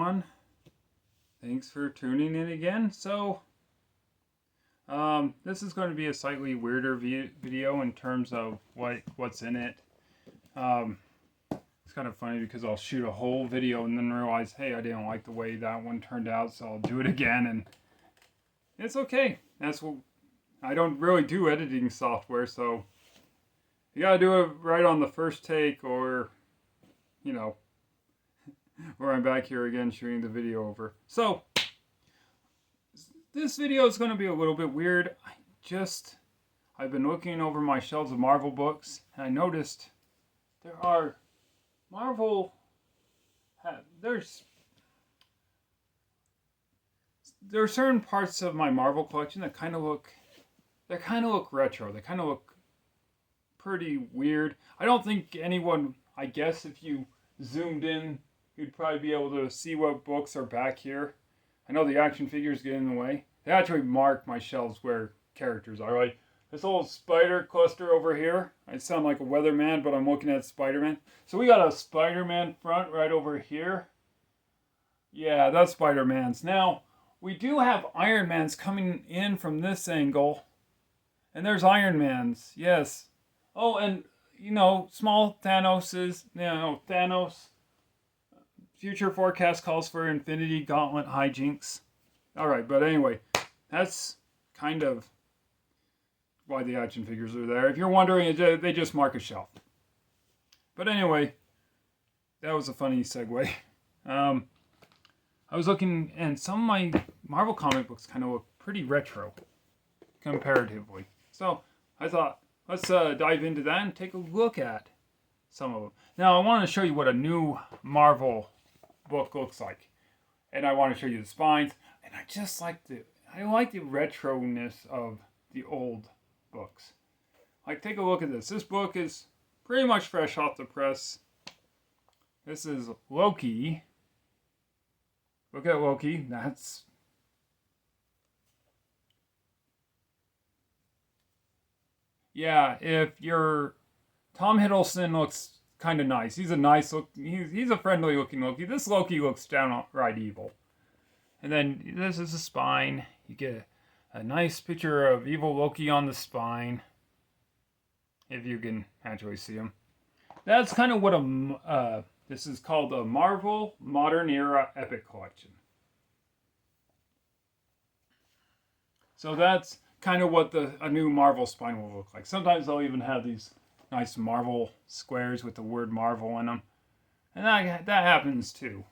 everyone. Thanks for tuning in again. This is going to be a slightly weirder video in terms of what's in it. It's kind of funny because I'll shoot a whole video and then realize, hey, I didn't like the way that one turned out, so I'll do it again, and it's okay. That's what I don't really do editing software, so you gotta do it right on the first take, or or I'm back here again shooting the video over. So this video is going to be a little bit weird. I've been looking over my shelves of Marvel books, and I noticed there are there are certain parts of my Marvel collection that kind of look retro. They kind of look pretty weird. I don't think anyone, I guess if you zoomed in, you'd probably be able to see what books are back here. I know the action figures get in the way. They actually mark my shelves where characters are. Like this little spider cluster over here. I sound like a weatherman, but I'm looking at Spider-Man. So we got a Spider-Man front right over here. Yeah, that's Spider-Man's. Now, we do have Iron Man's coming in from this angle. And there's Iron Man's, yes. Oh, and, small Thanos's, Thanos. Future forecast calls for Infinity Gauntlet hijinks. Alright, but anyway, that's kind of why the action figures are there. If you're wondering, they just mark a shelf. But anyway, that was a funny segue. I was looking, and some of my Marvel comic books kind of look pretty retro, comparatively. So, I thought, let's dive into that and take a look at some of them. Now, I want to show you what a new Marvel book looks like. And I want to show you the spines. And I like the retro-ness of the old books. Like, take a look at this. This book is pretty much fresh off the press. This is Loki. Look at Loki. Yeah, if you're... Tom Hiddleston looks kind of nice. He's a nice look. He's a friendly looking Loki. This Loki looks downright evil. And then this is the spine. You get a nice picture of evil Loki on the spine, if you can actually see him. That's kind of what this is called a Marvel Modern Era Epic Collection. So that's kind of what a new Marvel spine will look like. Sometimes they'll even have these nice Marvel squares with the word Marvel in them. And that happens too.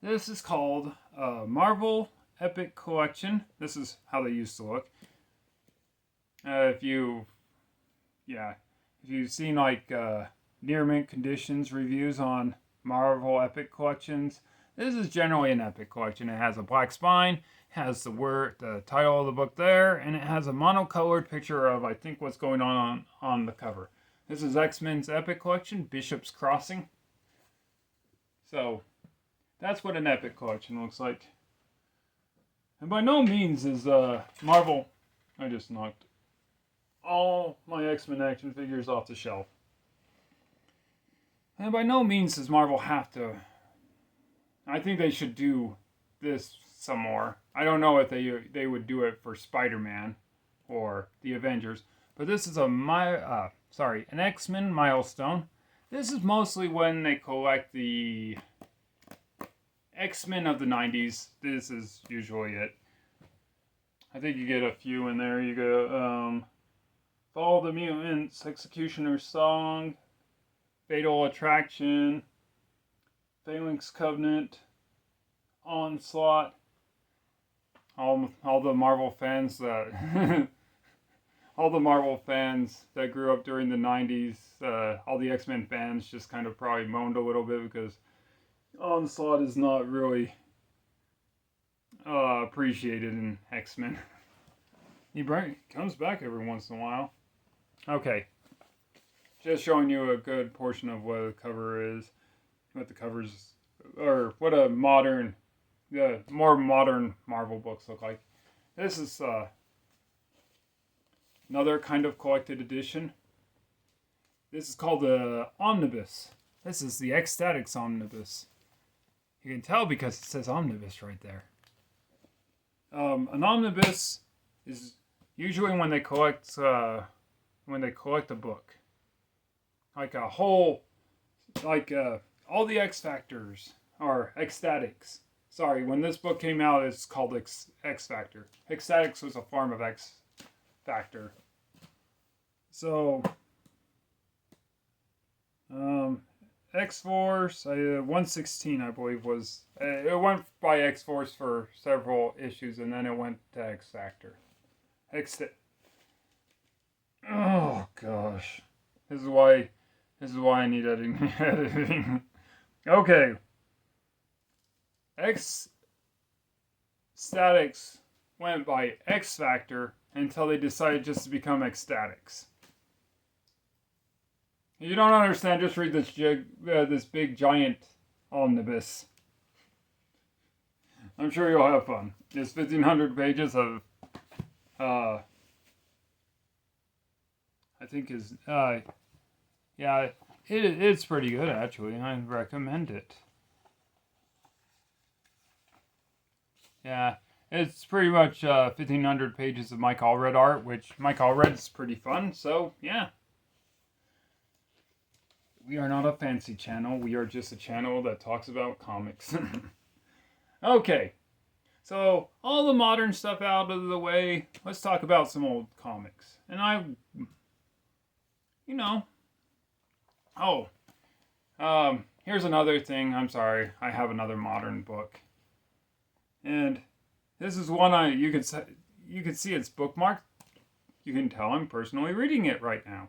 This is called Marvel Epic Collection. This is how they used to look. If you've seen like near mint conditions reviews on Marvel Epic Collections, this is generally an Epic Collection. It has a black spine, has the title of the book there, and it has a monocolored picture of, I think, what's going on the cover. This is X-Men's Epic Collection, Bishop's Crossing. So, that's what an Epic Collection looks like. And by no means is Marvel... I just knocked all my X-Men action figures off the shelf. And by no means does Marvel have to... I think they should do this some more. I don't know if they would do it for Spider-Man or the Avengers, but this is an X-Men milestone. This is mostly when they collect the X-Men of the 90s. This is usually it. I think you get a few in there. You go Follow the Mutants, Executioner's Song, Fatal Attraction, Phalanx Covenant, Onslaught. All the Marvel fans that grew up during the 90s, all the X-Men fans just kind of probably moaned a little bit because Onslaught is not really appreciated in X-Men. He comes back every once in a while. Okay. Just showing you a good portion of what a cover is, what the covers, or what the more modern Marvel books look like. This is another kind of collected edition. This is called the Omnibus. This is the Ecstatics Omnibus. You can tell because it says omnibus right there. An omnibus is usually when they collect a book, like a whole, like all the X Factors or Ecstatics. Sorry, when this book came out, it's called X Factor. Ecstatics was a form of X Factor. So, X-Force 116, I believe, was it went by X-Force for several issues, and then it went to X Factor. Oh gosh, this is why I need editing. Okay, X-Statics went by X Factor until they decided just to become Ecstatics. If you don't understand, just read this big giant omnibus. I'm sure you'll have fun. It's 1,500 pages of, I think yeah, it's pretty good actually. I recommend it. Yeah, it's pretty much 1,500 pages of Mike Allred art, which Mike Allred is pretty fun. So yeah. We are not a fancy channel. We are just a channel that talks about comics. Okay. So, all the modern stuff out of the way, let's talk about some old comics. And here's another thing. I'm sorry. I have another modern book. And this is one you can see it's bookmarked. You can tell I'm personally reading it right now.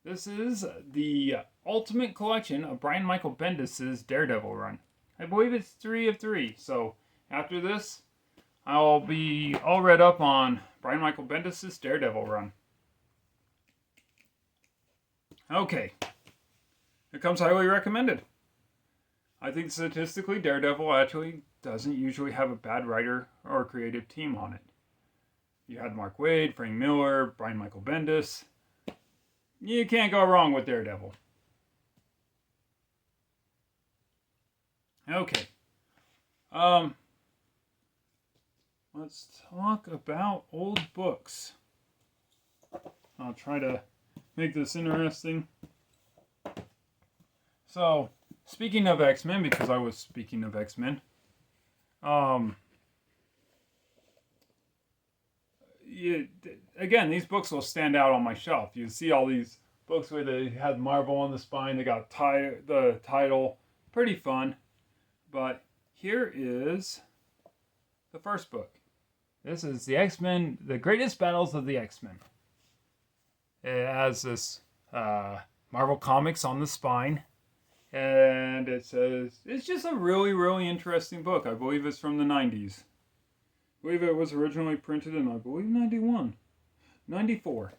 This is the Ultimate Collection of Brian Michael Bendis' Daredevil run. I believe it's 3 of 3. So after this, I'll be all read up on Brian Michael Bendis' Daredevil run. Okay. It comes highly recommended. I think statistically, Daredevil actually doesn't usually have a bad writer or creative team on it. You had Mark Waid, Frank Miller, Brian Michael Bendis. You can't go wrong with Daredevil. Okay. Let's talk about old books. I'll try to make this interesting. So, speaking of X-Men, because I was speaking of X-Men, again, these books will stand out on my shelf. You see all these books where they had Marvel on the spine. They got the title. Pretty fun. But here is the first book. This is the X-Men, The Greatest Battles of the X-Men. It has this Marvel Comics on the spine. And it says, it's just a really, really interesting book. I believe it's from the 90s. I believe it was originally printed in, I believe, 94.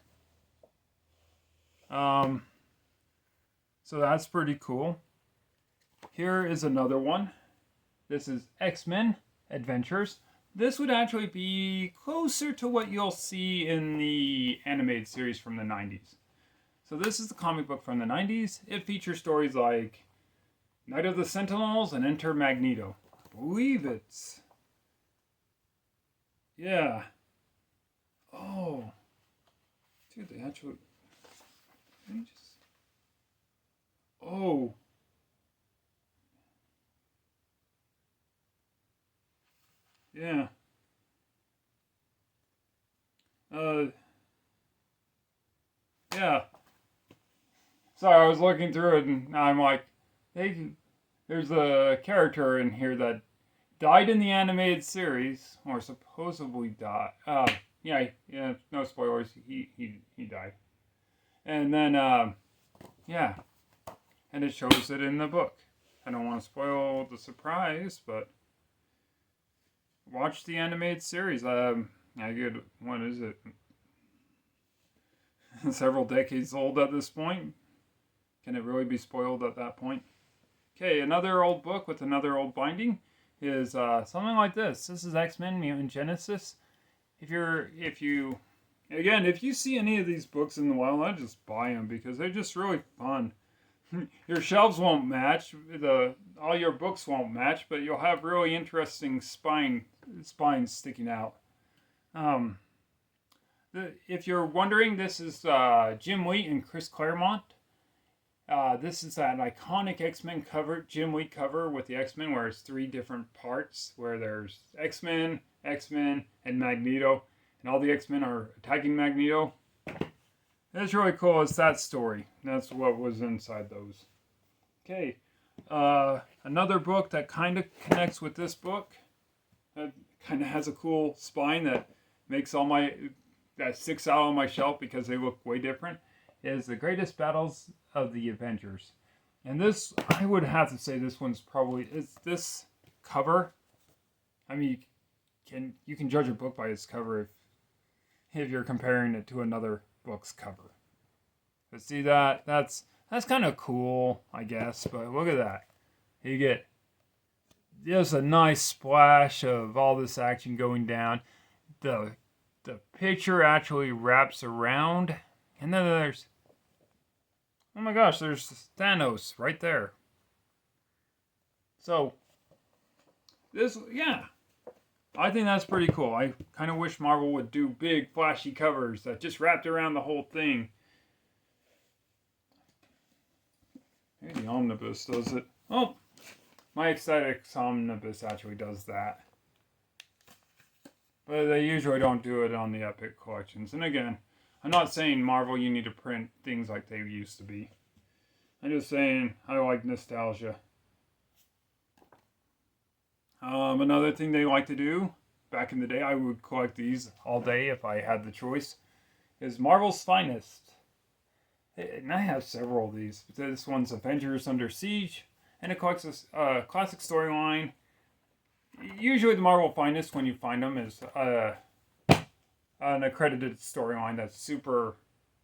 So that's pretty cool. Here is another one. This is X-Men Adventures. This would actually be closer to what you'll see in the animated series from the 90s. So this is the comic book from the 90s. It features stories like Night of the Sentinels and Enter Magneto. I believe it's... Yeah. Oh. Dude, they actually... Let me just... Oh. Yeah. Yeah. Sorry, I was looking through it and I'm like, hey, there's a character in here that died in the animated series, or supposedly died. Yeah, no spoilers. He died. And then, yeah. And it shows it in the book. I don't want to spoil the surprise, but watch the animated series. I get, what is it? Several decades old at this point. Can it really be spoiled at that point? Okay, another old book with another old binding is something like this. This is X-Men Mutant Genesis. If you see any of these books in the wild, I just buy them because they're just really fun. your shelves won't match. All your books won't match, but you'll have really interesting spines sticking out. Um, if you're wondering, this is Jim Lee and Chris Claremont. This is that iconic X-Men cover, Jim Lee cover with the X-Men, where it's three different parts, where there's X-Men, and Magneto, and all the X-Men are attacking Magneto. It's really cool. It's that story. That's what was inside those. Okay, another book that kind of connects with this book, that kind of has a cool spine that makes that sticks out on my shelf because they look way different, is The Greatest Battles of the Avengers. And this, I would have to say, this one's probably, it's this cover. I mean, you can judge a book by its cover if you're comparing it to another book's cover. But see that's kind of cool, I guess. But look at that. You get just a nice splash of all this action going down. The picture actually wraps around, and then there's, oh my gosh, there's Thanos right there. So this, yeah, I think that's pretty cool. I kind of wish Marvel would do big, flashy covers that just wrapped around the whole thing. Maybe the Omnibus does it. Oh, my Aesthetics Omnibus actually does that. But they usually don't do it on the Epic collections. And again, I'm not saying Marvel you need to print things like they used to be. I'm just saying I like nostalgia. Another thing they like to do, back in the day, I would collect these all day if I had the choice, is Marvel's Finest. And I have several of these. This one's Avengers Under Siege, and it collects a classic storyline. Usually the Marvel Finest, when you find them, is an accredited storyline that's super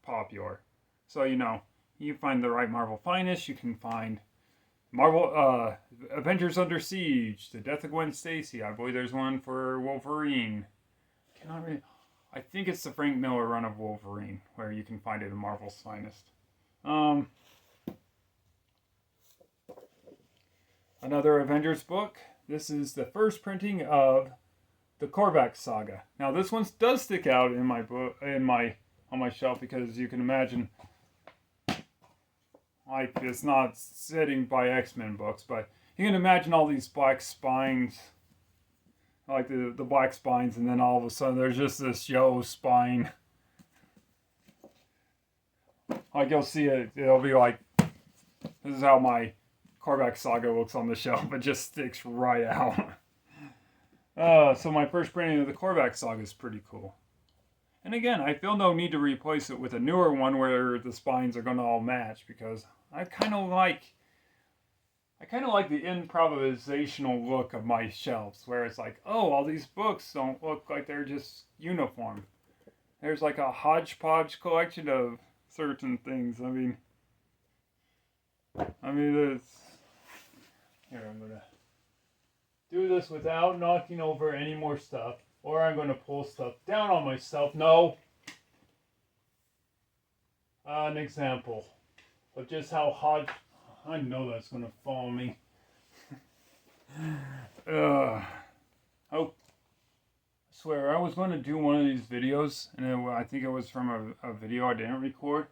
popular. So, you find the right Marvel Finest, you can find Marvel Avengers Under Siege, The Death of Gwen Stacy. I believe there's one for Wolverine. I think it's the Frank Miller run of Wolverine, where you can find it in Marvel's Finest. Another Avengers book. This is the first printing of the Korvac saga. Now this one does stick out in my book, on my shelf, because you can imagine, like, it's not sitting by X-Men books, but you can imagine all these black spines, like the black spines, and then all of a sudden there's just this yellow spine. Like, you'll see it, it'll be like, this is how my Korvac saga looks on the shelf. It just sticks right out. So my first printing of the Korvac saga is pretty cool. And again, I feel no need to replace it with a newer one where the spines are going to all match, because I kind of like the improvisational look of my shelves, where it's like, oh, all these books don't look like they're just uniform. There's like a hodgepodge collection of certain things. I mean, there's... Here, I'm going to do this without knocking over any more stuff, or I'm going to pull stuff down on myself. No! An example of just how I know that's going to fall on me. Oh, I swear, I was going to do one of these videos, and I think it was from a video I didn't record,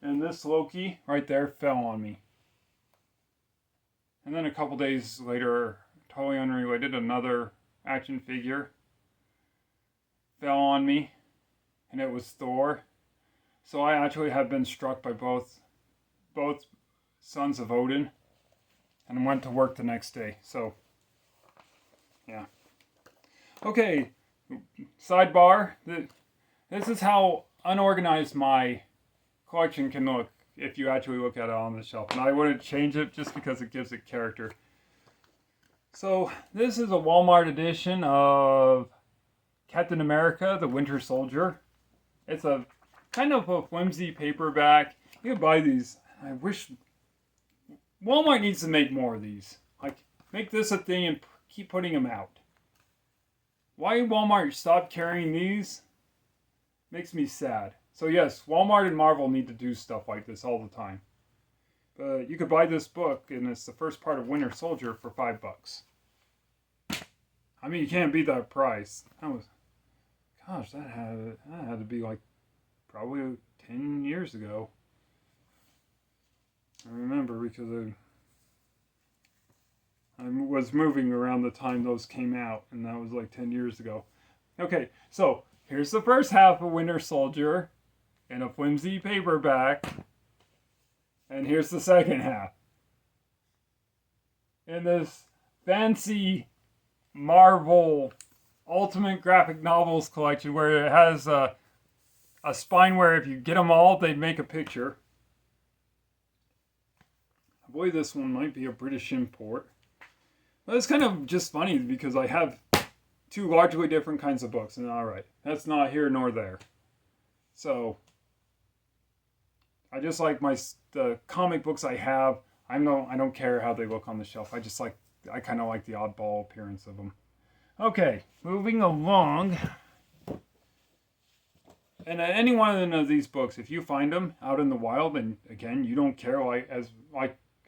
and this Loki right there fell on me. And then a couple days later, totally unrelated, another action figure fell on me, and it was Thor. So I actually have been struck by both sons of Odin, and went to work the next day. So, yeah. Okay, sidebar. This is how unorganized my collection can look if you actually look at it on the shelf. And I wouldn't change it just because it gives it character. So, this is a Walmart edition of Captain America, the Winter Soldier. It's a kind of a flimsy paperback. You can buy these. I wish Walmart needs to make more of these. Like, make this a thing and keep putting them out. Why Walmart stopped carrying these makes me sad. So yes, Walmart and Marvel need to do stuff like this all the time. But you could buy this book, and it's the first part of Winter Soldier for $5. I mean, you can't beat that price. Gosh, that had to be like probably 10 years ago. I remember because I was moving around the time those came out, and that was like 10 years ago. Okay, so here's the first half of Winter Soldier in a flimsy paperback, and here's the second half in this fancy Marvel Ultimate Graphic Novels collection where it has a spine where if you get them all, they make a picture. I believe this one might be a British import. But it's kind of just funny because I have two largely different kinds of books, and alright, that's not here nor there. So, I just like the comic books I have. I don't care how they look on the shelf. I kind of like the oddball appearance of them. Okay, moving along. And any one of these books, if you find them out in the wild, and again, you don't care like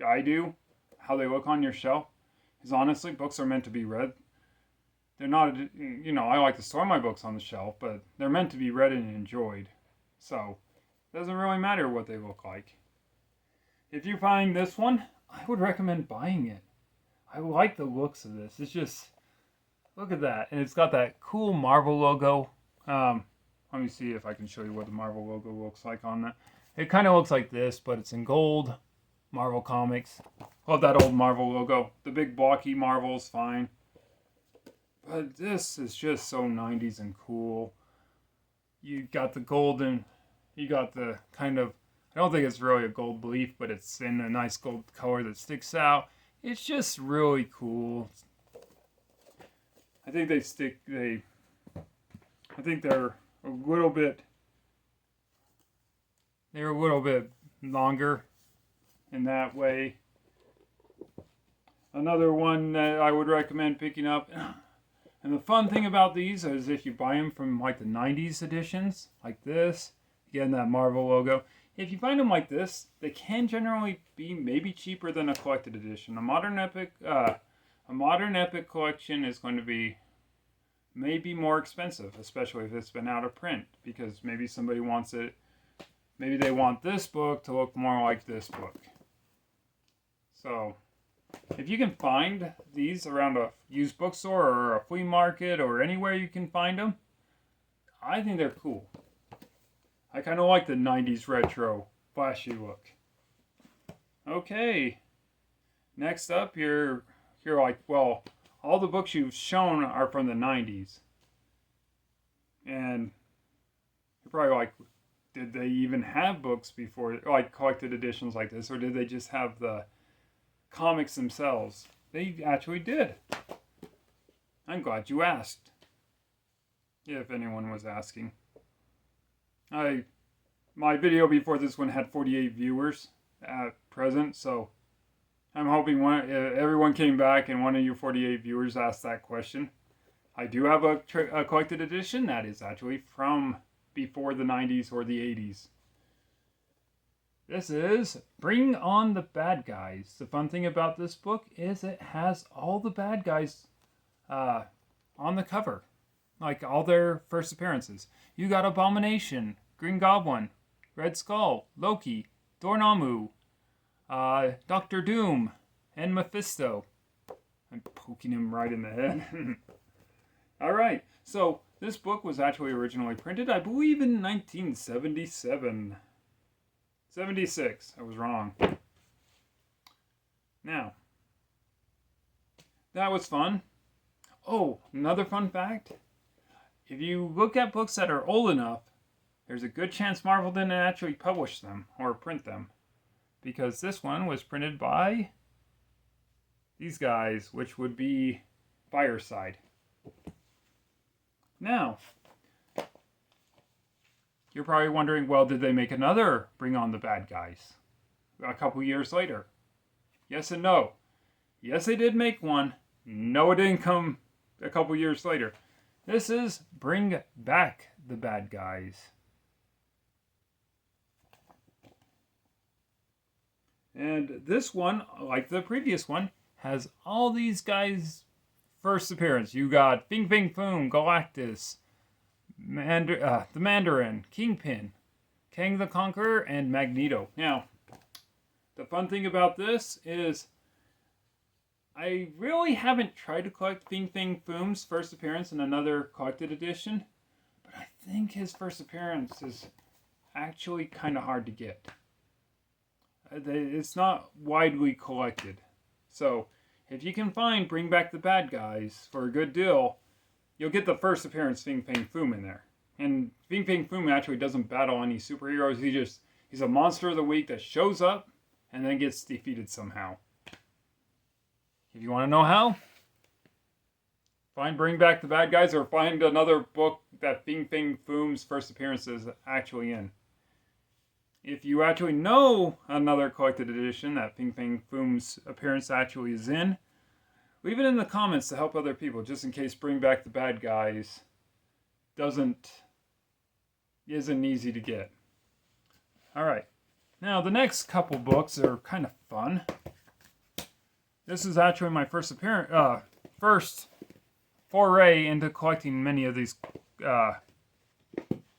I do, how they look on your shelf, because honestly, books are meant to be read. They're not, I like to store my books on the shelf, but they're meant to be read and enjoyed. So, it doesn't really matter what they look like. If you find this one, I would recommend buying it. I like the looks of this. It's just, look at that. And it's got that cool Marvel logo. Let me see if I can show you what the Marvel logo looks like on that. It kind of looks like this, but it's in gold. Marvel Comics. Love that old Marvel logo. The big blocky Marvel is fine. But this is just so 90s and cool. You got the golden, you got the kind of, I don't think it's really a gold leaf, but it's in a nice gold color that sticks out. It's just really cool. I think they're a little bit longer in that way. Another one that I would recommend picking up, and the fun thing about these is if you buy them from like the 90s editions, like this, again that Marvel logo, if you find them like this, they can generally be maybe cheaper than a collected edition. A modern epic collection is going to be maybe more expensive, especially if it's been out of print, because maybe somebody wants it, maybe they want this book to look more like this book. So, if you can find these around a used bookstore or a flea market or anywhere you can find them, I think they're cool. I kind of like the 90s retro flashy look. Okay, next up, you're like, well, all the books you've shown are from the 90s. And you're probably like, did they even have books before, like collected editions like this, or did they just have the comics themselves? They actually did. I'm glad you asked. If anyone was asking. My video before this one had 48 viewers at present, so I'm hoping everyone came back and one of you 48 viewers asked that question. I do have a collected edition that is actually from before the 90s or the 80s. This is Bring on the Bad Guys. The fun thing about this book is it has all the bad guys on the cover. Like all their first appearances. You got Abomination, Green Goblin, Red Skull, Loki, Dormammu, Doctor Doom, and Mephisto. I'm poking him right in the head. Alright, so this book was actually originally printed, I believe, in 1977. 76, I was wrong. Now, that was fun. Oh, another fun fact. If you look at books that are old enough, there's a good chance Marvel didn't actually publish them or print them. Because this one was printed by these guys, which would be Fireside. Now, you're probably wondering, well, did they make another Bring on the Bad Guys a couple years later? Yes and no. Yes, they did make one. No, it didn't come a couple years later. This is Bring Back the Bad Guys. And this one, like the previous one, has all these guys' first appearance. You got Fing Fang Foom, Galactus, the Mandarin, Kingpin, Kang the Conqueror, and Magneto. Now, the fun thing about this is I really haven't tried to collect Fing Fang Foom's first appearance in another collected edition, but I think his first appearance is actually kind of hard to get. It's not widely collected. So, if you can find Bring Back the Bad Guys for a good deal, you'll get the first appearance Fing Fang Foom in there. And Fing Fang Foom actually doesn't battle any superheroes. He's a monster of the week that shows up and then gets defeated somehow. If you want to know how, find Bring Back the Bad Guys or find another book that Fing Fang Foom's first appearance is actually in. If you actually know another collected edition that Fing Fang Foom's appearance actually is in, leave it in the comments to help other people, just in case Bring Back the Bad Guys isn't easy to get. Alright, now the next couple books are kind of fun. This is actually my first foray into collecting many of these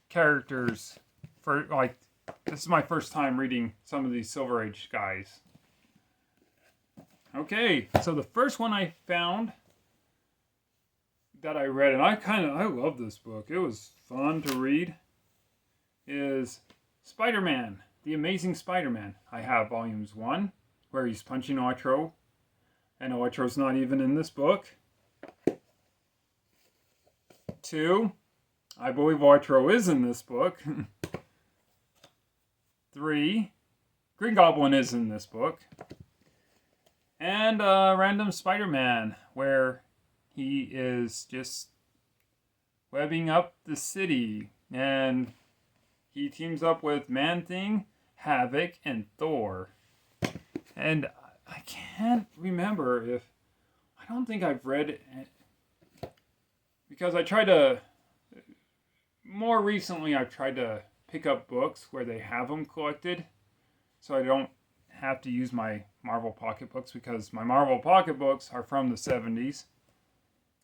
characters. This is my first time reading some of these Silver Age guys. Okay, so the first one I found that I read, and I love this book. It was fun to read. Is Spider-Man, The Amazing Spider-Man. I have volumes 1, where he's punching Electro. And Electro's not even in this book. 2, I believe Electro is in this book. 3, Green Goblin is in this book. And Random Spider-Man, where he is just webbing up the city. And he teams up with Man-Thing, Havoc, and Thor. And I can't remember if... I don't think I've read it. Because more recently I've tried to pick up books where they have them collected. So I don't have to use my Marvel pocketbooks, because my Marvel pocketbooks are from the 70s.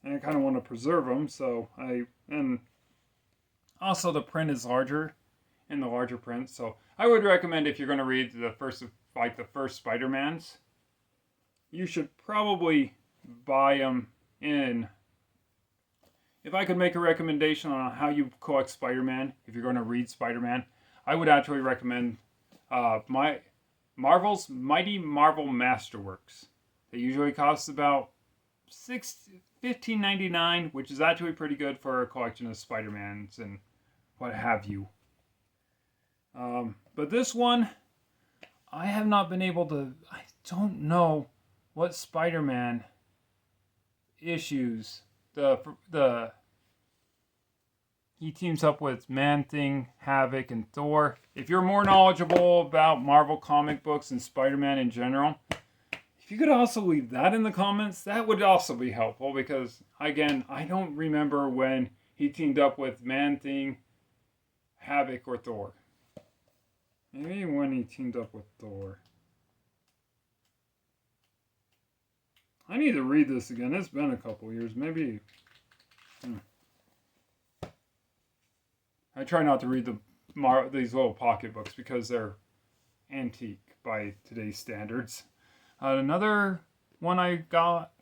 And I kind of want to preserve them. And also the print is larger in the larger print. So I would recommend, if you're going to read the first Spider-Mans, you should probably buy them in. If I could make a recommendation on how you collect Spider-Man, if you're going to read Spider-Man, I would actually recommend Marvel's Mighty Marvel Masterworks. They usually cost about $15.99, which is actually pretty good for a collection of Spider-Mans and what have you. But this one, I have not been able to... I don't know what Spider-Man issues he teams up with Man-Thing, Havoc, and Thor. If you're more knowledgeable about Marvel comic books and Spider-Man in general, if you could also leave that in the comments, that would also be helpful, because, again, I don't remember when he teamed up with Man-Thing, Havoc, or Thor. Maybe when he teamed up with Thor. I need to read this again. It's been a couple years. Maybe... I try not to read these little pocketbooks because they're antique by today's standards. Another one I got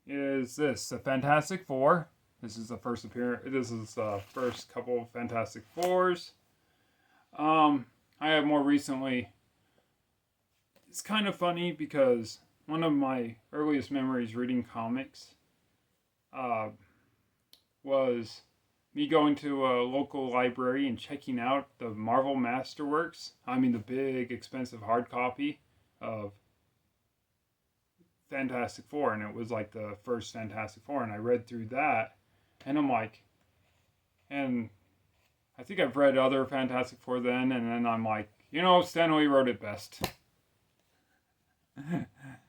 is this, the Fantastic Four. This is the first appearance. This is the first couple of Fantastic Fours. I have more recently. It's kind of funny because one of my earliest memories reading comics was me going to a local library and checking out the Marvel Masterworks. I mean, the big, expensive hard copy of Fantastic Four, and it was like the first Fantastic Four, and I read through that, and I'm like, and I think I've read other Fantastic Four then, and then I'm like, Stan Lee wrote it best.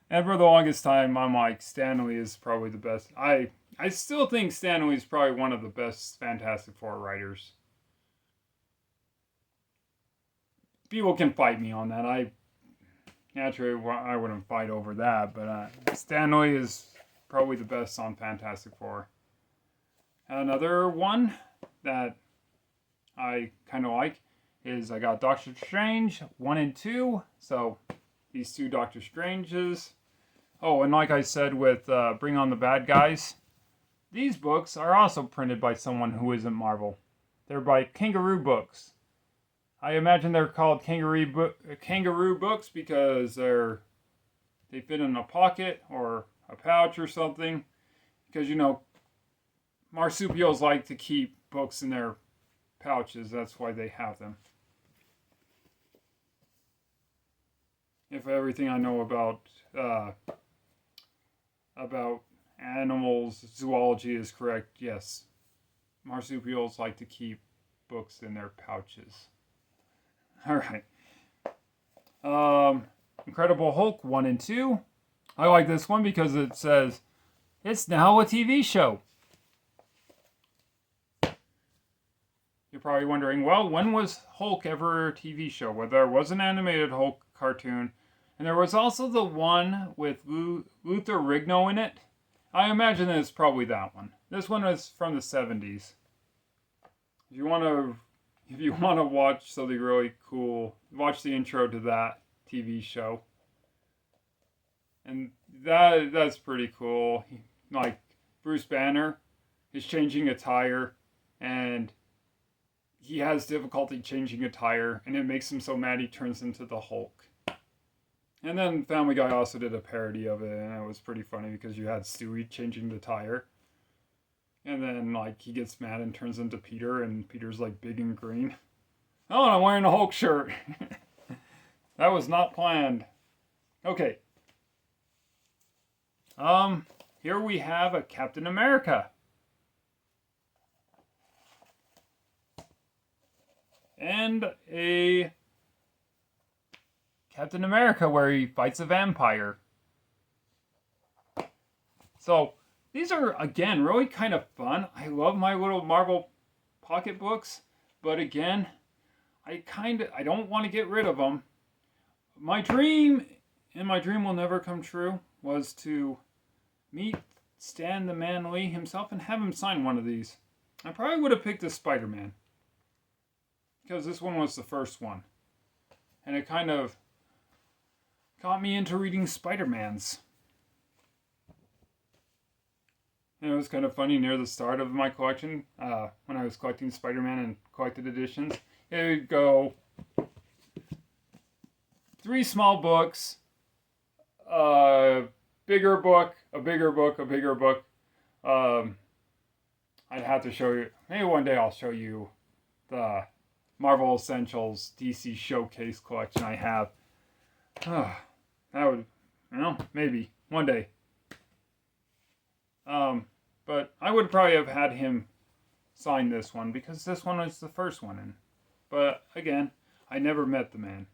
And for the longest time, I'm like, Stan Lee is probably the best. I still think Stan Lee is probably one of the best Fantastic Four writers. people can fight me on that. Naturally, I wouldn't fight over that, but Stan Lee is probably the best on Fantastic Four. Another one that I kind of like is I got Doctor Strange 1 and 2. So these two Doctor Stranges. Oh, and like I said with Bring on the Bad Guys, these books are also printed by someone who isn't Marvel. They're by Kangaroo Books. I imagine they're called kangaroo books because they fit in a pocket or a pouch or something. Because marsupials like to keep books in their pouches. That's why they have them. If everything I know about animals, zoology is correct, yes, marsupials like to keep books in their pouches. All right. Incredible Hulk 1 and 2. I like this one because it says, it's now a TV show. You're probably wondering, well, when was Hulk ever a TV show? Well, there was an animated Hulk cartoon, and there was also the one with Luther Rigno in it. I imagine it's probably that one. This one is from the 70s. If you want to watch something really cool, watch the intro to that TV show. And that's pretty cool. Like Bruce Banner is changing a tire, and he has difficulty changing a tire, and it makes him so mad he turns into the Hulk. And then Family Guy also did a parody of it, and it was pretty funny because you had Stewie changing the tire. And then, he gets mad and turns into Peter, and Peter's, big and green. Oh, I'm wearing a Hulk shirt. That was not planned. Okay. Here we have a Captain America. And a Captain America where he fights a vampire. So, these are, again, really kind of fun. I love my little Marvel pocketbooks, but again, I don't want to get rid of them. My dream, and my dream will never come true, was to meet Stan the Man Lee himself and have him sign one of these. I probably would have picked a Spider-Man, because this one was the first one. And it kind of got me into reading Spider-Mans. And it was kind of funny near the start of my collection, when I was collecting Spider-Man and collected editions, it would go 3 small books, a bigger book, a bigger book, a bigger book. I'd have to show you, maybe one day I'll show you the Marvel Essentials DC Showcase collection I have. That would, maybe, one day. But I would probably have had him sign this one because this one was the first one. But again, I never met the man.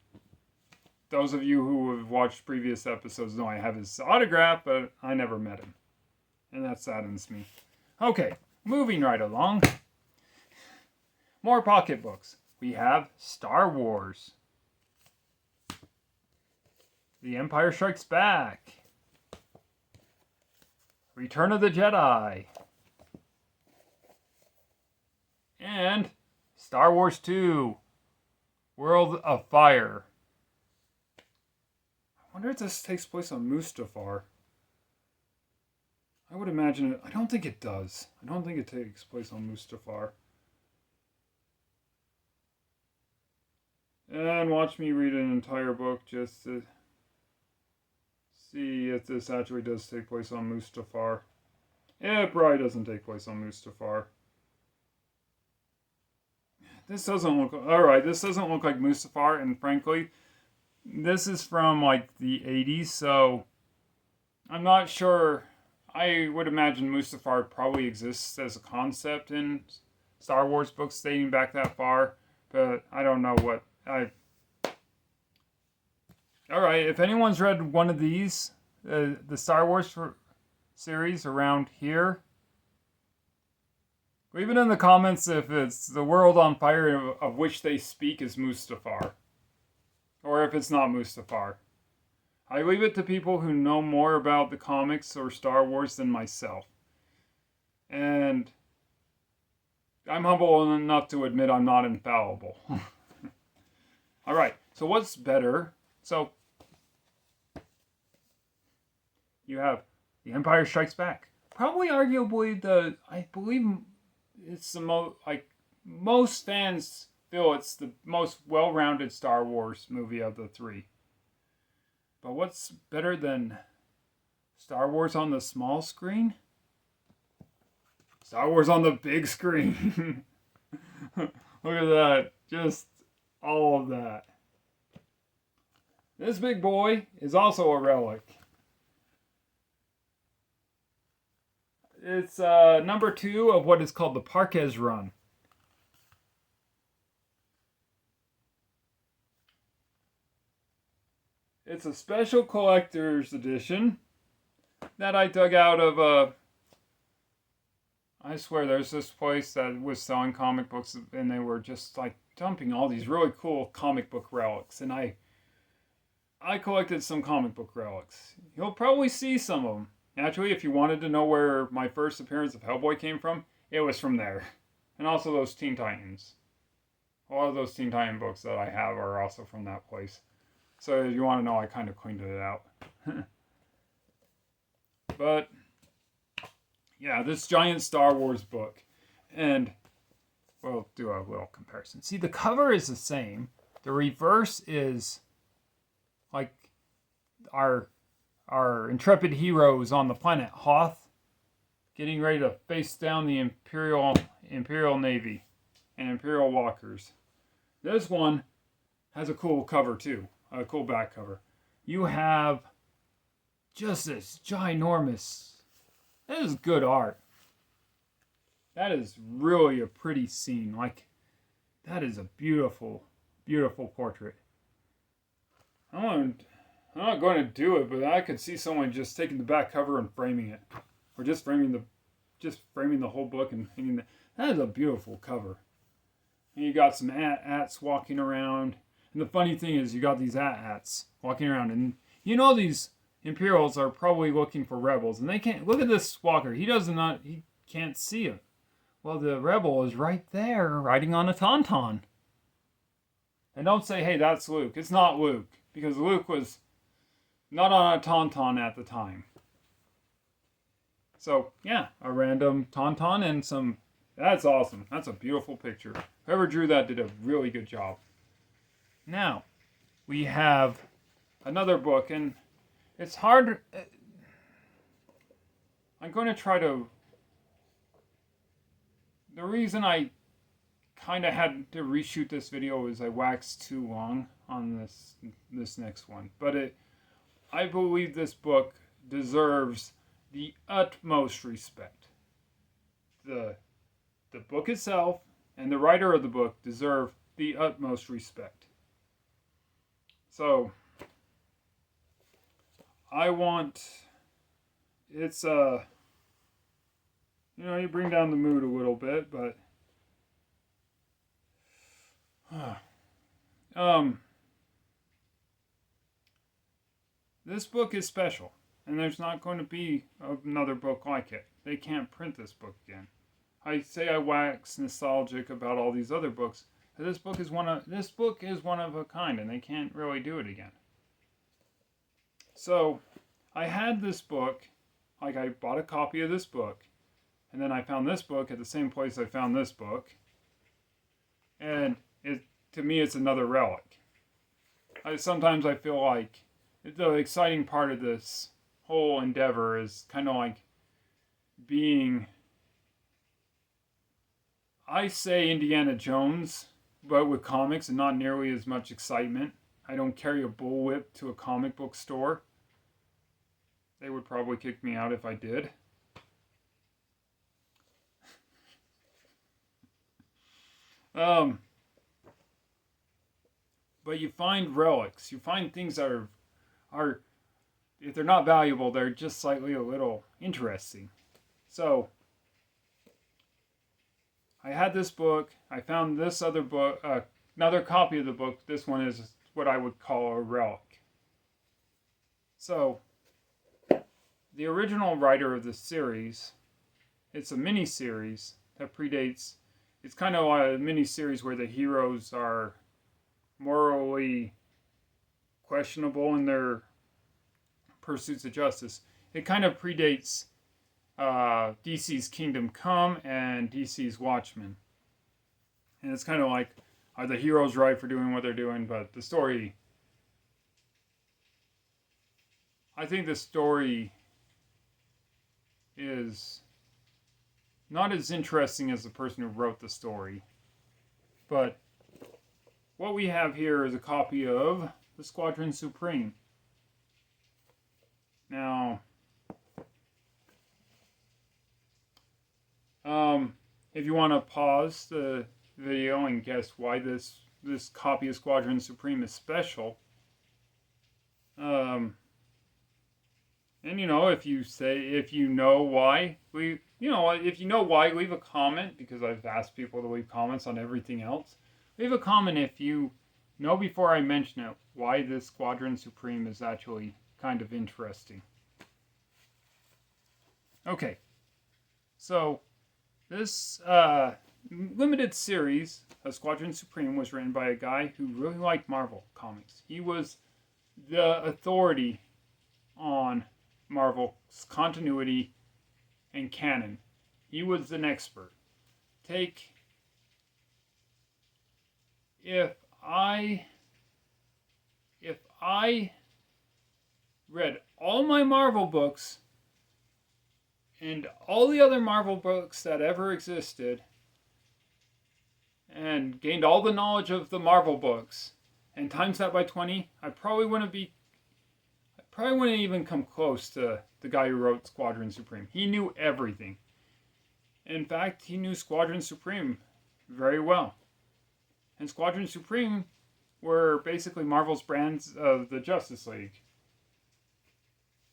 Those of you who have watched previous episodes know I have his autograph, but I never met him. And that saddens me. Okay, moving right along. More pocketbooks. We have Star Wars. The Empire Strikes Back. Return of the Jedi. And Star Wars 2. World of Fire. I wonder if this takes place on Mustafar. I would imagine it. I don't think it does. I don't think it takes place on Mustafar. And watch me read an entire book just to see if this actually does take place on Mustafar. Yeah, it probably doesn't take place on Mustafar. This doesn't look... Alright, this doesn't look like Mustafar, and frankly, this is from, the 80s, so I'm not sure. I would imagine Mustafar probably exists as a concept in Star Wars books dating back that far, but I don't know what... Alright, if anyone's read one of these, the Star Wars series around here, leave it in the comments if it's the world on fire of which they speak is Mustafar. or if it's not Mustafar. I leave it to people who know more about the comics or Star Wars than myself. And I'm humble enough to admit I'm not infallible. All right, so what's better? So you have The Empire Strikes Back. Probably arguably I believe it's the most fans feel it's the most well-rounded Star Wars movie of the three. But what's better than Star Wars on the small screen? Star Wars on the big screen. Look at that. Just all of that. This big boy is also a relic. It's number 2 of what is called the Parkes Run. It's a special collector's edition that I dug out of I swear there's this place that was selling comic books and they were just like dumping all these really cool comic book relics, and I collected some comic book relics. You'll probably see some of them. Actually, if you wanted to know where my first appearance of Hellboy came from, it was from there. And also those Teen Titans. A lot of those Teen Titan books that I have are also from that place. So if you want to know, I kind of cleaned it out. But yeah, this giant Star Wars book. And we'll do a little comparison. See, the cover is the same. The reverse is like our intrepid heroes on the planet Hoth getting ready to face down the Imperial Navy and Imperial walkers. This one has a cool cover too. A cool back cover. You have just this ginormous. That is good art. That is really a pretty scene. Like, that is a beautiful, beautiful portrait. I'm not going to do it, but I could see someone just taking the back cover and framing it, or just framing the whole book and hanging that. That is a beautiful cover. And you got some ats walking around, and the funny thing is, you got these ats walking around, and you know these Imperials are probably looking for rebels, and they can't look at this walker. He can't see it. Well, the rebel is right there, riding on a tauntaun. And don't say, "Hey, that's Luke." It's not Luke, because Luke was not on a tauntaun at the time. So yeah, a random tauntaun and some. That's awesome. That's a beautiful picture. Whoever drew that did a really good job. Now, we have another book, and it's hard. I'm going to try to. The reason I kind of had to reshoot this video is I waxed too long on this next one. But I believe this book deserves the utmost respect. The book itself and the writer of the book deserve the utmost respect. So it's you bring down the mood a little bit, but this book is special, and there's not going to be another book like it. They can't print this book again. I say I wax nostalgic about all these other books, but this book is one of a kind, and they can't really do it again. So, I had this book, like I bought a copy of this book, and then I found this book at the same place I found this book, and to me it's another relic. Sometimes I feel like the exciting part of this whole endeavor is kind of like being, I say Indiana Jones, but with comics and not nearly as much excitement. I don't carry a bullwhip to a comic book store. They would probably kick me out if I did. But you find relics. You find things that are if they're not valuable, they're just slightly a little interesting. So I had this book. I found this other book, another copy of the book. This one what I would call a relic. So, the original writer of the series, it's a mini-series that predates, it's kind of a mini-series where the heroes are morally questionable in their pursuits of justice. It kind of predates DC's Kingdom Come and DC's Watchmen. And it's kind of like, are the heroes right for doing what they're doing? But the story, I think the story is not as interesting as the person who wrote the story. But what we have here is a copy of the Squadron Supreme. Now, if you want to pause the video and guess why this copy of Squadron Supreme is special, and if you know why, if you know why, leave a comment, because I've asked people to leave comments on everything else. Leave a comment if you know before I mention it why this Squadron Supreme is actually kind of interesting. Okay, so this limited series of Squadron Supreme was written by a guy who really liked Marvel Comics. He was the authority on Marvel's continuity and canon. He was an expert. If I read all my Marvel books and all the other Marvel books that ever existed and gained all the knowledge of the Marvel books and times that by 20, I probably wouldn't even come close to the guy who wrote Squadron Supreme. He knew everything. In fact, he knew Squadron Supreme very well. And Squadron Supreme were basically Marvel's brands of the Justice League.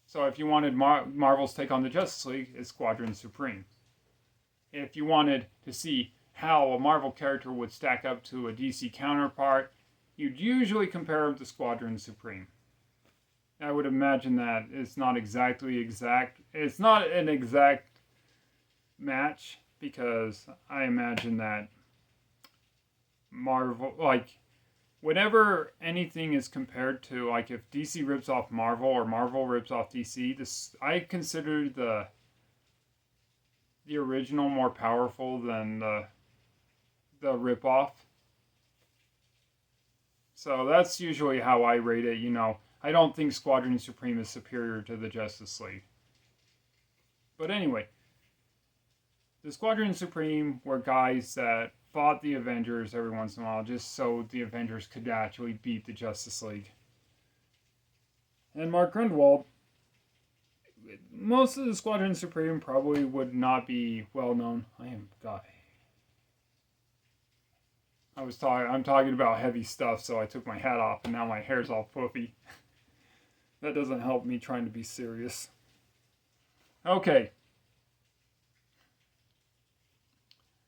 So if you wanted Marvel's take on the Justice League, it's Squadron Supreme. If you wanted to see how a Marvel character would stack up to a DC counterpart, you'd usually compare them to Squadron Supreme. I would imagine that it's not exactly exact. It's not an exact match, because I imagine that Marvel, whenever anything is compared to, if DC rips off Marvel or Marvel rips off DC, I consider the original more powerful than the ripoff. So that's usually how I rate it. I don't think Squadron Supreme is superior to the Justice League. But anyway, the Squadron Supreme were guys that fought the Avengers every once in a while just so the Avengers could actually beat the Justice League. And Mark Grundwald, most of the Squadron Supreme probably would not be well known. I'm talking about heavy stuff, so I took my hat off and now my hair's all poofy. That doesn't help me trying to be serious. Okay.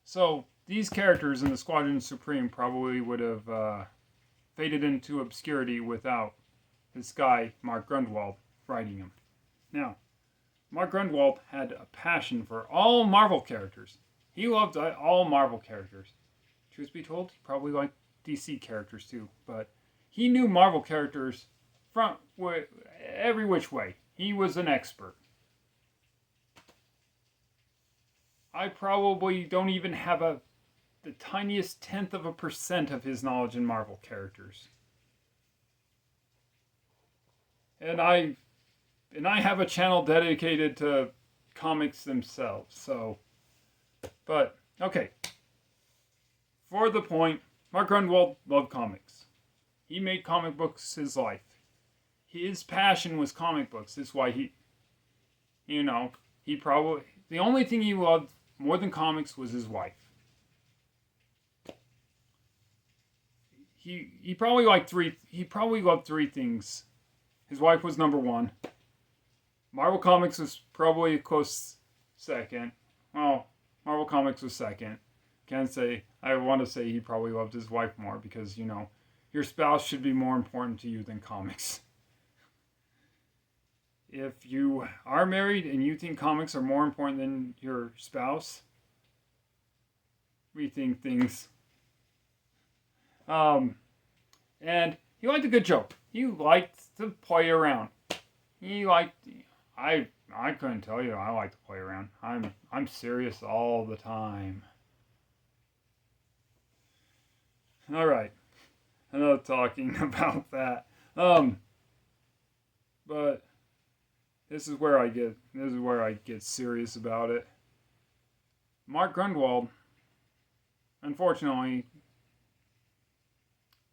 So, these characters in the Squadron Supreme probably would have faded into obscurity without this guy, Mark Grundwald, writing them. Now, Mark Grundwald had a passion for all Marvel characters. He loved all Marvel characters. Truth be told, he probably liked DC characters too, but he knew Marvel characters from every which way. He was an expert. I probably don't even have the tiniest 0.1% of his knowledge in Marvel characters. And I have a channel dedicated to comics themselves, so. But, okay. For the point, Mark Grundwald loved comics. He made comic books his life. His passion was comic books. That's why the only thing he loved more than comics was his wife. He probably loved three things. His wife was number one. Marvel Comics was probably a close second. Well, Marvel Comics was second. I want to say he probably loved his wife more because, your spouse should be more important to you than comics. If you are married and you think comics are more important than your spouse, rethink things. And he liked a good joke. He liked to play around. He liked. I couldn't tell you. I like to play around. I'm serious all the time. All right. Enough talking about that. But this is where I get serious about it. Mark Grunwald, unfortunately,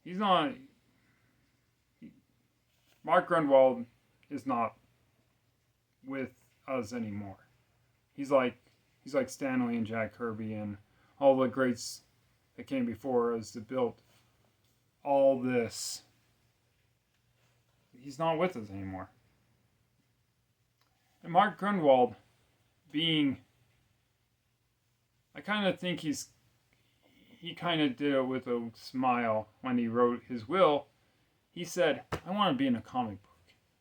he's not. Mark Grunwald is not with us anymore. He's like Stan Lee and Jack Kirby and all the greats that came before us that built all this. He's not with us anymore. And Mark Grunwald being, I kind of think he kind of did it with a smile when he wrote his will. He said, I want to be in a comic book.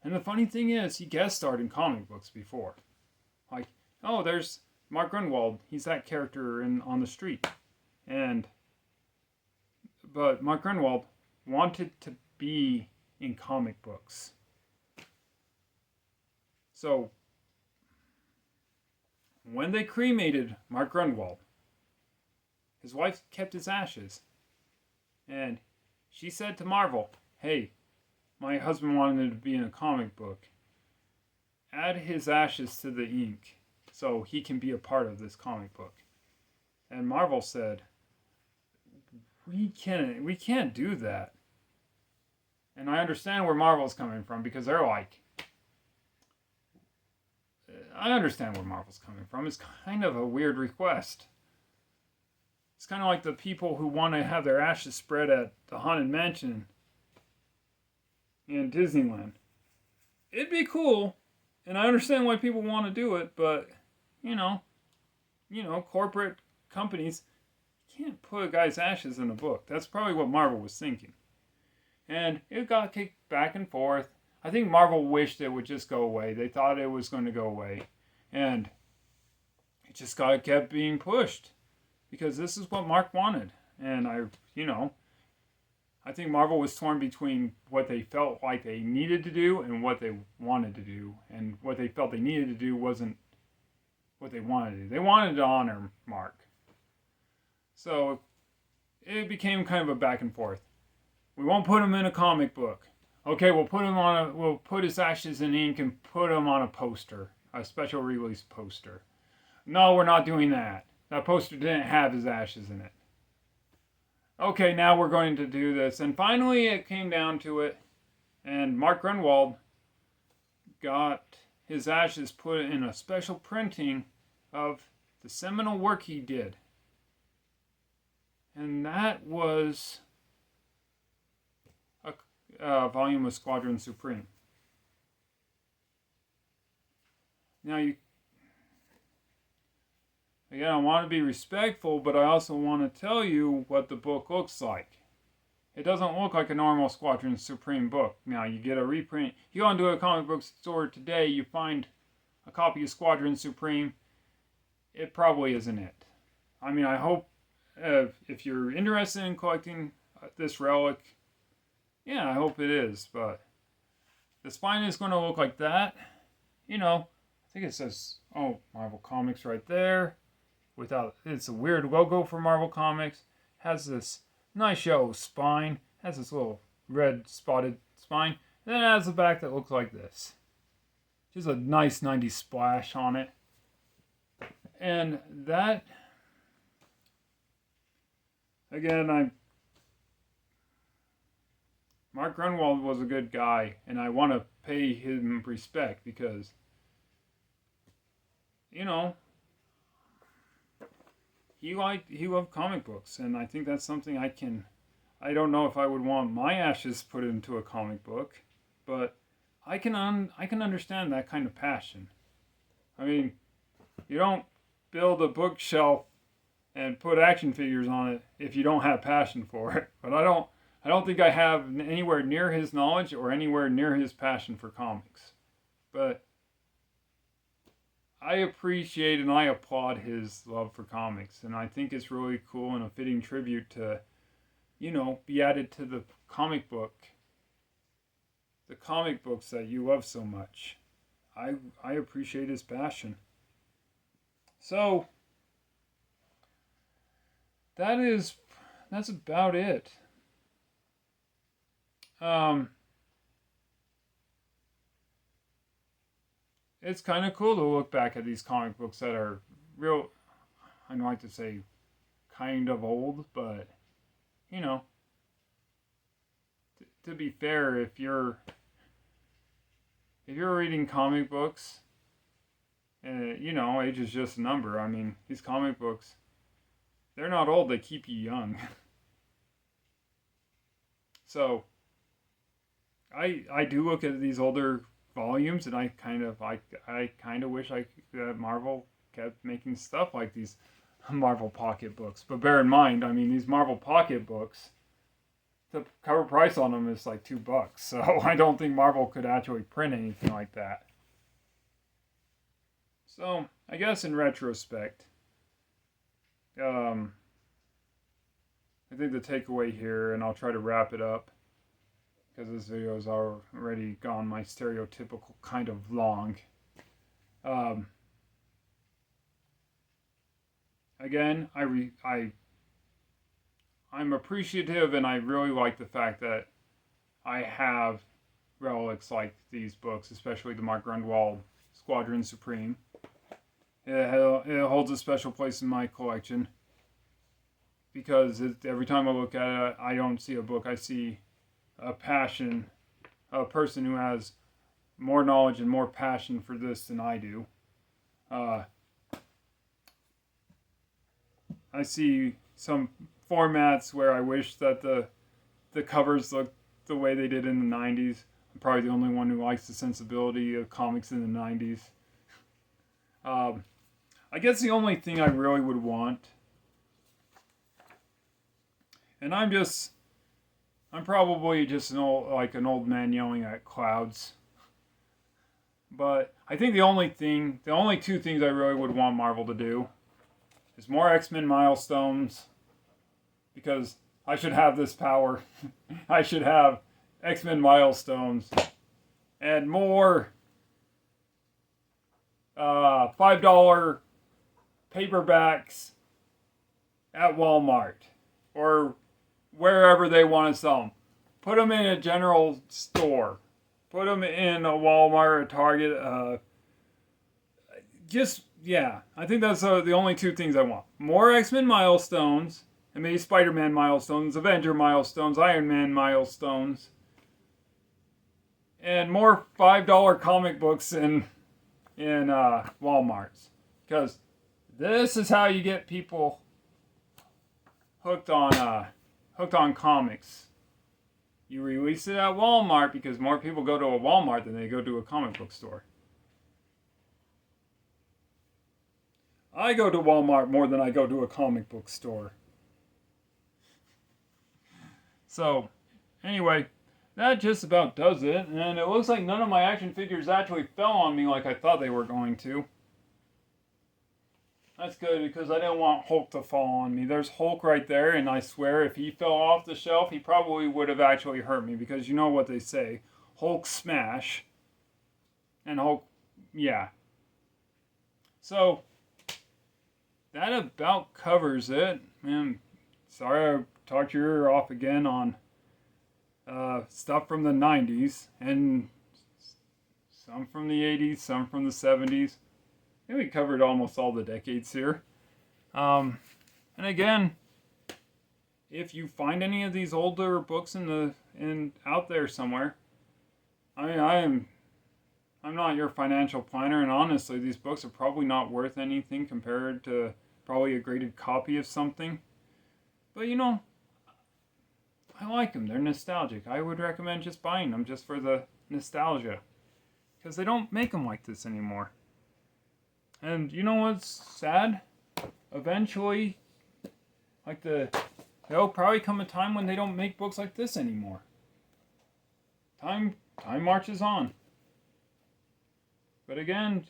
And the funny thing is, he guest starred in comic books before. Like, oh, there's Mark Grunwald. He's that character on the street. But Mark Grunwald wanted to be in comic books. So, when they cremated Mark Grunwald, his wife kept his ashes. And she said to Marvel, hey, my husband wanted to be in a comic book. Add his ashes to the ink so he can be a part of this comic book. And Marvel said, we can't do that. And I understand where Marvel's coming from because they're like, I understand where Marvel's coming from. It's kind of a weird request. It's kind of like the people who want to have their ashes spread at the Haunted Mansion in Disneyland. It'd be cool, and I understand why people want to do it, but, corporate companies can't put a guy's ashes in a book. That's probably what Marvel was thinking. And it got kicked back and forth. I think Marvel wished it would just go away. They thought it was going to go away. And it just kept being pushed. Because this is what Mark wanted. And I think Marvel was torn between what they felt like they needed to do and what they wanted to do. And what they felt they needed to do wasn't what they wanted to do. They wanted to honor Mark. So it became kind of a back and forth. We won't put him in a comic book. Okay, we'll put his ashes in ink and put him on a poster, a special release poster. No, we're not doing that. That poster didn't have his ashes in it. Okay, now we're going to do this. And finally it came down to it. And Mark Grunwald got his ashes put in a special printing of the seminal work he did. And that was a volume of Squadron Supreme. Now again, I want to be respectful, but I also want to tell you what the book looks like. It doesn't look like a normal Squadron Supreme book. Now, you get a reprint. You go into a comic book store today, you find a copy of Squadron Supreme. It probably isn't it. I mean, I hope if you're interested in collecting this relic, yeah, I hope it is. But the spine is going to look like that. I think it says, Marvel Comics right there. It's a weird logo for Marvel Comics. Has this nice yellow spine. Has this little red spotted spine. Then it has a back that looks like this. Just a nice 90s splash on it. And that, again, Mark Grunwald was a good guy, and I want to pay him respect because, he loved comic books, and I think that's something I don't know if I would want my ashes put into a comic book, but I can understand that kind of passion. I mean, you don't build a bookshelf and put action figures on it if you don't have passion for it. But I I don't think I have anywhere near his knowledge or anywhere near his passion for comics. But I appreciate and I applaud his love for comics. And I think it's really cool and a fitting tribute to, be added to the comic books that you love so much. I appreciate his passion. So, that's about it. It's kind of cool to look back at these comic books that are real, I don't like to say kind of old, but, to be fair, if you're reading comic books, age is just a number. I mean, these comic books, they're not old, they keep you young. So, I do look at these older volumes, and I kind of wish Marvel kept making stuff like these Marvel Pocket books. But bear in mind, I mean, these Marvel Pocket books, the cover price on them is like $2, so I don't think Marvel could actually print anything like that. So I guess in retrospect, I think the takeaway here, and I'll try to wrap it up, because this video has already gone my stereotypical kind of long. Again, I'm appreciative, and I really like the fact that I have relics like these books, especially the Mark Grunwald Squadron Supreme. It holds a special place in my collection, because every time I look at it, I don't see a book. I see a person who has more knowledge and more passion for this than I do. I see some formats where I wish that the covers looked the way they did in the 90s. I'm probably the only one who likes the sensibility of comics in the 90s. I guess the only thing I really would want, and I'm probably just an old man yelling at clouds. But I think the only two things I really would want Marvel to do is more X-Men milestones, because I should have this power. I should have X-Men milestones, and more $5 paperbacks at Walmart or wherever they want to sell them. Put them in a general store. Put them in a Walmart, a Target. I think that's the only two things I want. More X-Men milestones, and maybe Spider-Man milestones, Avenger milestones, Iron Man milestones, and more $5 comic books in Walmarts. Because this is how you get people hooked on comics. You release it at Walmart, because more people go to a Walmart than they go to a comic book store. I go to Walmart more than I go to a comic book store. So, anyway, that just about does it. And it looks like none of my action figures actually fell on me like I thought they were going to. That's good, because I didn't want Hulk to fall on me. There's Hulk right there, and I swear if he fell off the shelf, he probably would have actually hurt me, because you know what they say. Hulk smash. And Hulk, yeah. So, that about covers it. Man, sorry I talked your ear off again on stuff from the 90s, and some from the 80s, some from the 70s. I think we covered almost all the decades here. And again, if you find any of these older books out there somewhere, I mean, I'm not your financial planner, and honestly, these books are probably not worth anything compared to probably a graded copy of something. But I like them. They're nostalgic. I would recommend just buying them just for the nostalgia, because they don't make them like this anymore. And you know what's sad? Eventually, like the there'll probably come a time when they don't make books like this anymore. Time marches on. But again,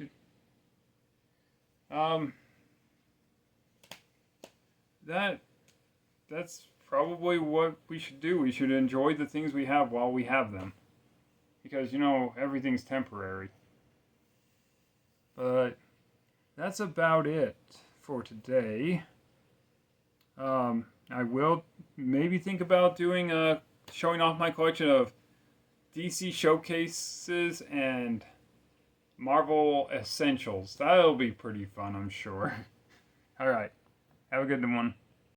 that's probably what we should do. We should enjoy the things we have while we have them, because everything's temporary. But that's about it for today. I will maybe think about doing showing off my collection of DC showcases and Marvel Essentials. That'll be pretty fun, I'm sure. Alright, have a good one.